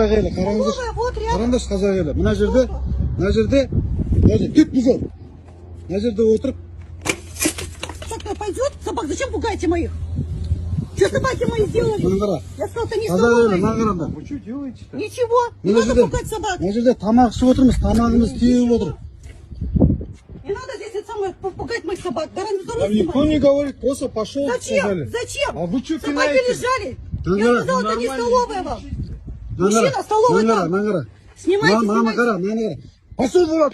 қазақ елі, қараңыздар, қазақ елі. Мына жерде, тек бұзау. Мына жерде отырып. Что-то пойдет? Собак, зачем пугаете моих? Что собаки мои сделали? Я сказал, это не столовая. Вы что делаете-то? Ничего, не надо пугать собак. Мына жерде тамақ ішіп отырмыз, тамағымыз тиіп отыр. Не надо здесь это самое пугать моих собак. Там никто не говорит, просто пошел. Зачем? Зачем? А вы что собаки лежали. Я сказал, это не столовая вам. Мужчина, столовая там. Снимайте. Пошел, дурак,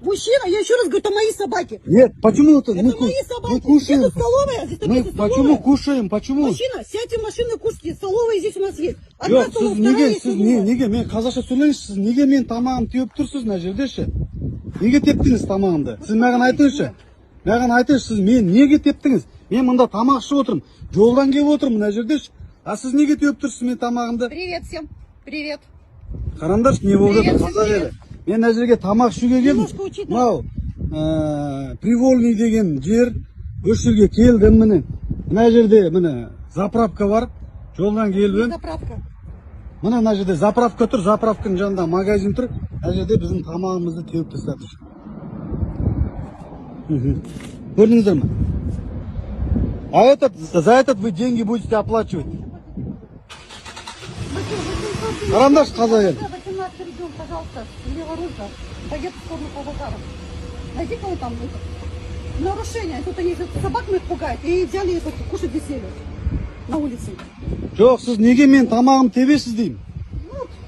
Мужчина, я еще раз говорю, это мои собаки. Нет, почему это? Это мои собаки. Мы кушаем. Это столовая, здесь Мы почему кушаем? Почему? Мужчина, сядьте в машину и кушайте. Столовая здесь у нас есть. Жоқ, сіз неге мен қазақша сөйлеңізші, сіз неге мен тамағым теуіп тұрсыз мына жердеші? Неге тептіңіз тамағымды? Сіз маған айтыңызшы. Маған айтыңыз, сіз мен неге тептіңіз? Мен мында тамақ ішіп отырмын. Жолдан келіп отырмын мына жердеші. А сіз неге теуіп тұрсыз мен тамағымды? Привет всем. Привет. Қараңдаршы, не болды қазақ елі. Мен мына жерге тамақ ішуге келдім. Мынау Привольный деген жер, осы жерге келдім міне. Мына жерде міне заправка бар. Жолдан келдім. Заправка. Мына жерде заправка тұр, заправканың жанында магазин тұр. Мына жерде біздің тамағымызды теуіп тастады. Көрдіңіздер ме? А за этот вы деньги будете оплачивать. Қараңдаршы қазақ елі. 18 регион, пожалуйста, леворулька. Пойдет в сторону Павлодара. Найди кого там. Нарушение. Тут они собак моих пугают. И взяли это кушать веселье на улице. Жоқ, сіз неге мен тамағым тебесіз деймін.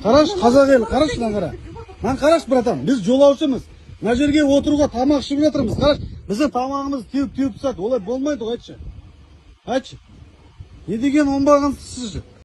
Қарашы қазақ елі, қарашы мына қара. Мына қарашы, братан, біз жолаушымыз. Мына жерге отыруға тамақ ішіп жатырмыз. Қарашы, біздің тамағымыз теуіп тастады. Олай болмайды ғой, айтшы. Не деген оңбағансыз.